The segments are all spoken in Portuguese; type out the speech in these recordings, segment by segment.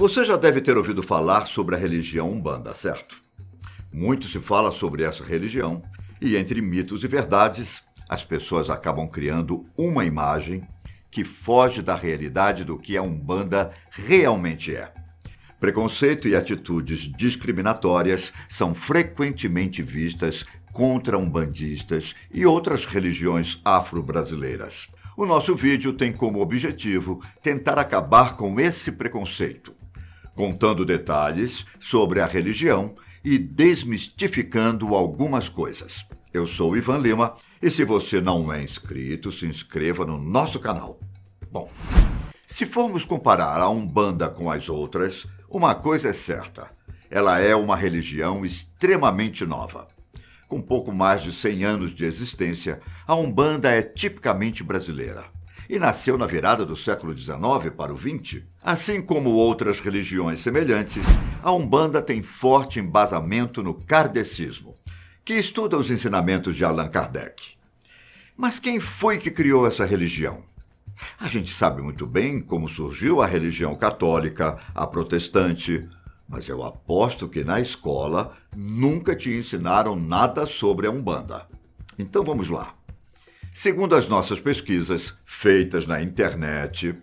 Você já deve ter ouvido falar sobre a religião Umbanda, certo? Muito se fala sobre essa religião e, entre mitos e verdades, as pessoas acabam criando uma imagem que foge da realidade do que a Umbanda realmente é. Preconceito e atitudes discriminatórias são frequentemente vistas contra umbandistas e outras religiões afro-brasileiras. O nosso vídeo tem como objetivo tentar acabar com esse preconceito, contando detalhes sobre a religião e desmistificando algumas coisas. Eu sou Ivan Lima e se você não é inscrito, se inscreva no nosso canal. Bom, se formos comparar a Umbanda com as outras, uma coisa é certa, ela é uma religião extremamente nova. Com pouco mais de 100 anos de existência, a Umbanda é tipicamente brasileira e nasceu na virada do século XIX para o XX. Assim como outras religiões semelhantes, a Umbanda tem forte embasamento no kardecismo, que estuda os ensinamentos de Allan Kardec. Mas quem foi que criou essa religião? A gente sabe muito bem como surgiu a religião católica, a protestante, mas eu aposto que na escola nunca te ensinaram nada sobre a Umbanda. Então vamos lá. Segundo as nossas pesquisas, feitas na internet,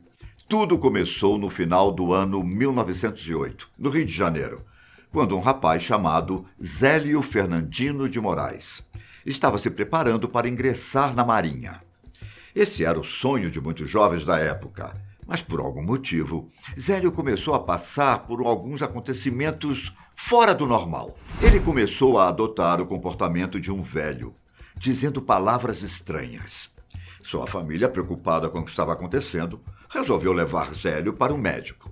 tudo começou no final do ano 1908, no Rio de Janeiro, quando um rapaz chamado Zélio Fernandino de Moraes estava se preparando para ingressar na Marinha. Esse era o sonho de muitos jovens da época, mas por algum motivo, Zélio começou a passar por alguns acontecimentos fora do normal. Ele começou a adotar o comportamento de um velho, dizendo palavras estranhas. Sua família, preocupada com o que estava acontecendo, resolveu levar Zélio para o médico.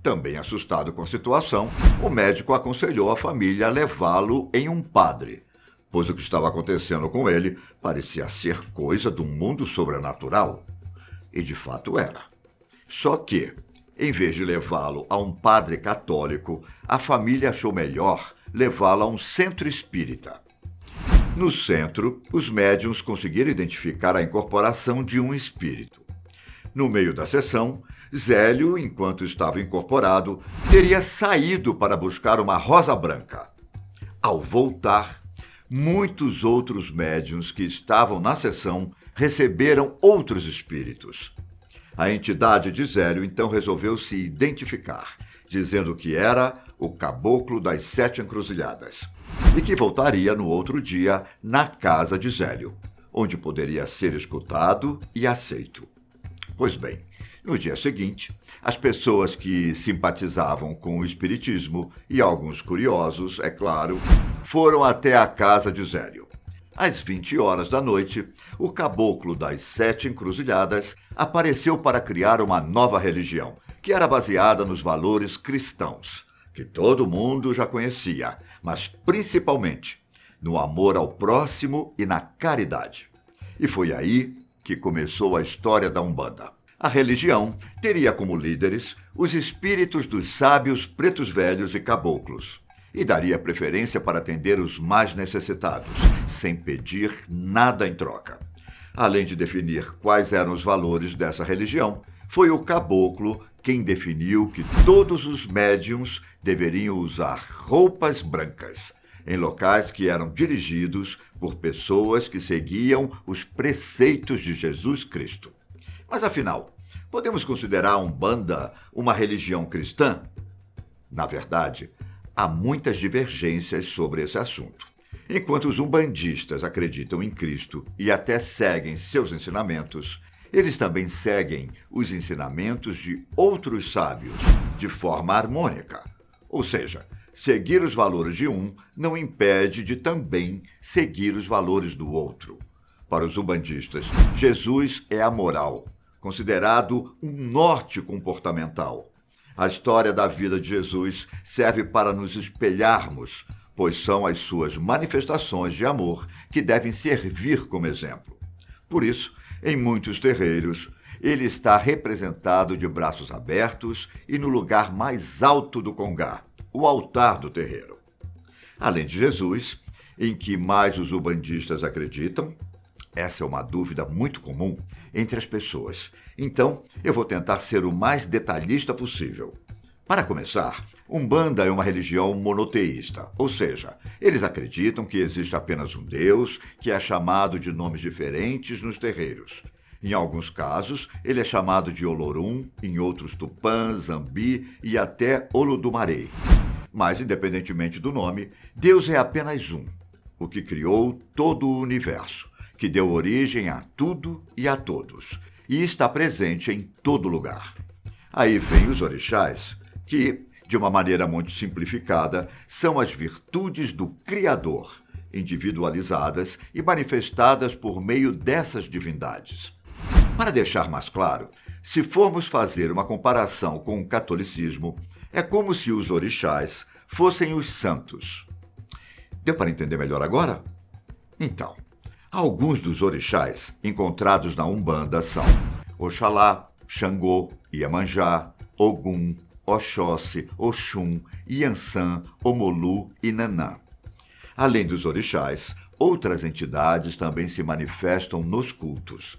Também assustado com a situação, o médico aconselhou a família a levá-lo em um padre, pois o que estava acontecendo com ele parecia ser coisa do mundo sobrenatural. E de fato era. Só que, em vez de levá-lo a um padre católico, a família achou melhor levá-lo a um centro espírita. No centro, os médiuns conseguiram identificar a incorporação de um espírito. No meio da sessão, Zélio, enquanto estava incorporado, teria saído para buscar uma rosa branca. Ao voltar, muitos outros médiuns que estavam na sessão receberam outros espíritos. A entidade de Zélio então resolveu se identificar, dizendo que era o Caboclo das 7 Encruzilhadas e que voltaria no outro dia na casa de Zélio, onde poderia ser escutado e aceito. Pois bem, no dia seguinte, as pessoas que simpatizavam com o espiritismo e alguns curiosos, é claro, foram até a casa de Zélio. Às 20 horas da noite, o Caboclo das 7 Encruzilhadas apareceu para criar uma nova religião, que era baseada nos valores cristãos, que todo mundo já conhecia, mas principalmente no amor ao próximo e na caridade. E foi aí que começou a história da Umbanda. A religião teria como líderes os espíritos dos sábios pretos velhos e caboclos, e daria preferência para atender os mais necessitados, sem pedir nada em troca. Além de definir quais eram os valores dessa religião, foi o caboclo quem definiu que todos os médiuns deveriam usar roupas brancas, em locais que eram dirigidos por pessoas que seguiam os preceitos de Jesus Cristo. Mas afinal, podemos considerar a Umbanda uma religião cristã? Na verdade, há muitas divergências sobre esse assunto. Enquanto os umbandistas acreditam em Cristo e até seguem seus ensinamentos, eles também seguem os ensinamentos de outros sábios de forma harmônica. Ou seja, seguir os valores de um não impede de também seguir os valores do outro. Para os umbandistas, Jesus é a moral, considerado um norte comportamental. A história da vida de Jesus serve para nos espelharmos, pois são as suas manifestações de amor que devem servir como exemplo. Por isso, em muitos terreiros, ele está representado de braços abertos e no lugar mais alto do congá, o altar do terreiro. Além de Jesus, em que mais os umbandistas acreditam? Essa é uma dúvida muito comum entre as pessoas. Então, eu vou tentar ser o mais detalhista possível. Para começar, Umbanda é uma religião monoteísta, ou seja, eles acreditam que existe apenas um Deus que é chamado de nomes diferentes nos terreiros. Em alguns casos, ele é chamado de Olorum, em outros Tupã, Zambi e até Olodumare. Mas, independentemente do nome, Deus é apenas um, o que criou todo o universo, que deu origem a tudo e a todos, e está presente em todo lugar. Aí vem os orixás, que, de uma maneira muito simplificada, são as virtudes do Criador, individualizadas e manifestadas por meio dessas divindades. Para deixar mais claro, se formos fazer uma comparação com o catolicismo, é como se os orixás fossem os santos. Deu para entender melhor agora? Então, alguns dos orixás encontrados na Umbanda são Oxalá, Xangô, Iemanjá, Ogum, Oxóssi, Oxum, Iansã, Omolu e Nanã. Além dos orixás, outras entidades também se manifestam nos cultos.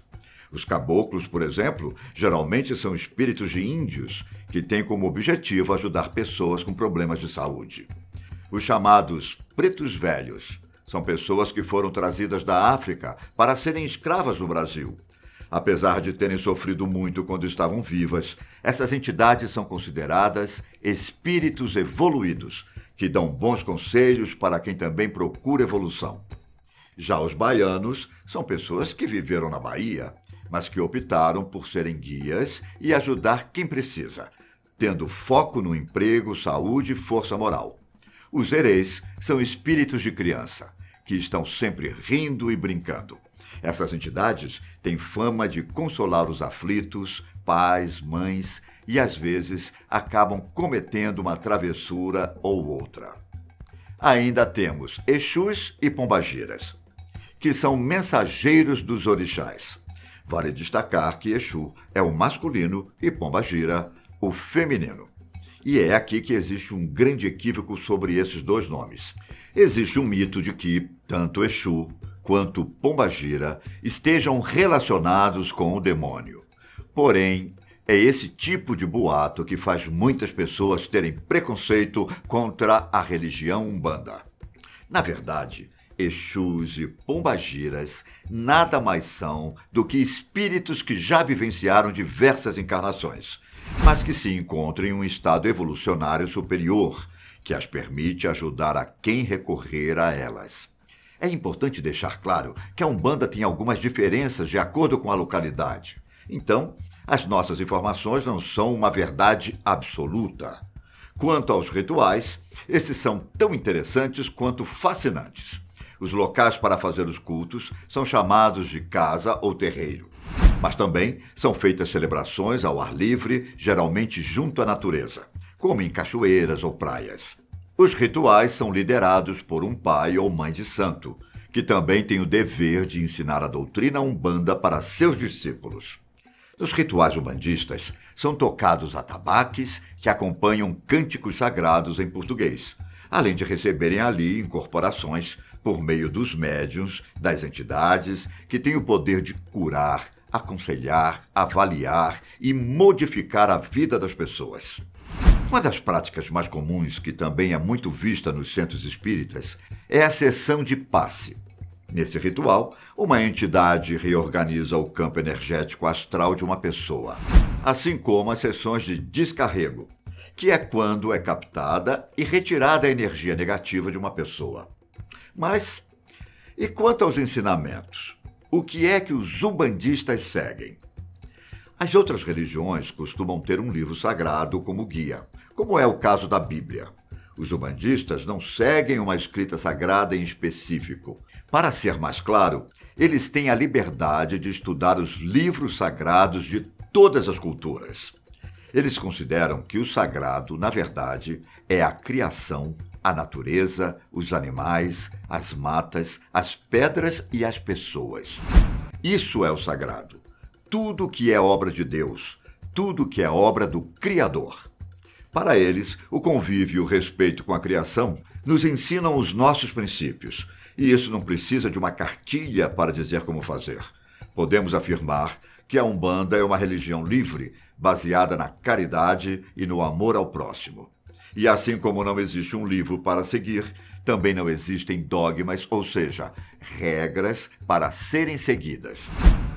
Os caboclos, por exemplo, geralmente são espíritos de índios que têm como objetivo ajudar pessoas com problemas de saúde. Os chamados pretos velhos são pessoas que foram trazidas da África para serem escravas no Brasil. Apesar de terem sofrido muito quando estavam vivas, essas entidades são consideradas espíritos evoluídos, que dão bons conselhos para quem também procura evolução. Já os baianos são pessoas que viveram na Bahia, mas que optaram por serem guias e ajudar quem precisa, tendo foco no emprego, saúde e força moral. Os herês são espíritos de criança, que estão sempre rindo e brincando. Essas entidades têm fama de consolar os aflitos, pais, mães, e às vezes acabam cometendo uma travessura ou outra. Ainda temos Exus e Pombagiras, que são mensageiros dos orixás. Vale destacar que Exu é o masculino e Pombagira o feminino. E é aqui que existe um grande equívoco sobre esses dois nomes. Existe um mito de que tanto Exu quanto Pombagira estejam relacionados com o demônio. Porém, é esse tipo de boato que faz muitas pessoas terem preconceito contra a religião Umbanda. Na verdade, Exus e Pombagiras nada mais são do que espíritos que já vivenciaram diversas encarnações, mas que se encontram em um estado evolucionário superior, que as permite ajudar a quem recorrer a elas. É importante deixar claro que a Umbanda tem algumas diferenças de acordo com a localidade. Então, as nossas informações não são uma verdade absoluta. Quanto aos rituais, esses são tão interessantes quanto fascinantes. Os locais para fazer os cultos são chamados de casa ou terreiro. Mas também são feitas celebrações ao ar livre, geralmente junto à natureza, como em cachoeiras ou praias. Os rituais são liderados por um pai ou mãe de santo, que também tem o dever de ensinar a doutrina Umbanda para seus discípulos. Nos rituais umbandistas, são tocados atabaques que acompanham cânticos sagrados em português, além de receberem ali incorporações por meio dos médiuns, das entidades que têm o poder de curar, aconselhar, avaliar e modificar a vida das pessoas. Uma das práticas mais comuns, que também é muito vista nos centros espíritas, é a sessão de passe. Nesse ritual, uma entidade reorganiza o campo energético astral de uma pessoa, assim como as sessões de descarrego, que é quando é captada e retirada a energia negativa de uma pessoa. Mas, e quanto aos ensinamentos? O que é que os umbandistas seguem? As outras religiões costumam ter um livro sagrado como guia, como é o caso da Bíblia. Os umbandistas não seguem uma escrita sagrada em específico. Para ser mais claro, eles têm a liberdade de estudar os livros sagrados de todas as culturas. Eles consideram que o sagrado, na verdade, é a criação, a natureza, os animais, as matas, as pedras e as pessoas. Isso é o sagrado. Tudo que é obra de Deus, tudo que é obra do Criador. Para eles, o convívio e o respeito com a criação nos ensinam os nossos princípios, e isso não precisa de uma cartilha para dizer como fazer. Podemos afirmar que a Umbanda é uma religião livre, baseada na caridade e no amor ao próximo. E assim como não existe um livro para seguir, também não existem dogmas, ou seja, regras para serem seguidas.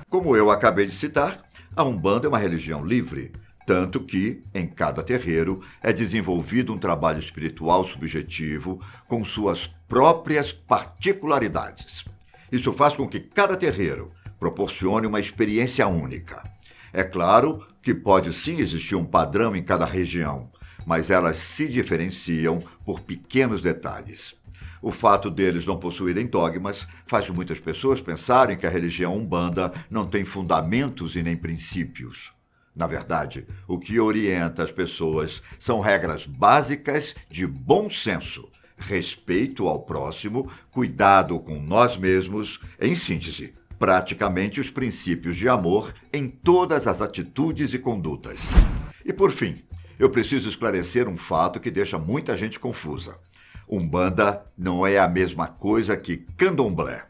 Como eu acabei de citar, a Umbanda é uma religião livre, tanto que, em cada terreiro, é desenvolvido um trabalho espiritual subjetivo com suas próprias particularidades. Isso faz com que cada terreiro proporcione uma experiência única. É claro que pode sim existir um padrão em cada região, mas elas se diferenciam por pequenos detalhes. O fato deles não possuírem dogmas faz muitas pessoas pensarem que a religião Umbanda não tem fundamentos e nem princípios. Na verdade, o que orienta as pessoas são regras básicas de bom senso, respeito ao próximo, cuidado com nós mesmos, em síntese, praticamente os princípios de amor em todas as atitudes e condutas. E por fim, eu preciso esclarecer um fato que deixa muita gente confusa. Umbanda não é a mesma coisa que Candomblé.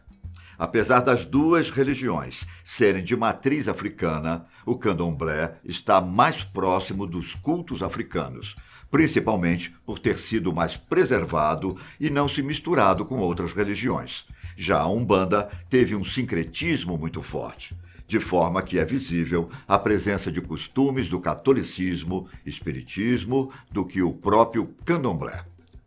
Apesar das duas religiões serem de matriz africana, o Candomblé está mais próximo dos cultos africanos, principalmente por ter sido mais preservado e não se misturado com outras religiões. Já a Umbanda teve um sincretismo muito forte, de forma que é visível a presença de costumes do catolicismo, espiritismo, do que o próprio Candomblé.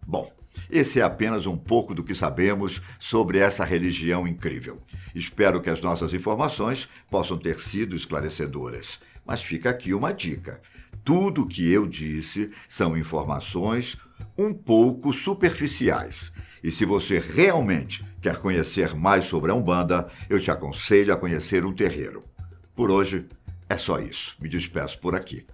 Bom, esse é apenas um pouco do que sabemos sobre essa religião incrível. Espero que as nossas informações possam ter sido esclarecedoras. Mas fica aqui uma dica. Tudo o que eu disse são informações um pouco superficiais. E se você realmente quer conhecer mais sobre a Umbanda, eu te aconselho a conhecer um terreiro. Por hoje, é só isso. Me despeço por aqui.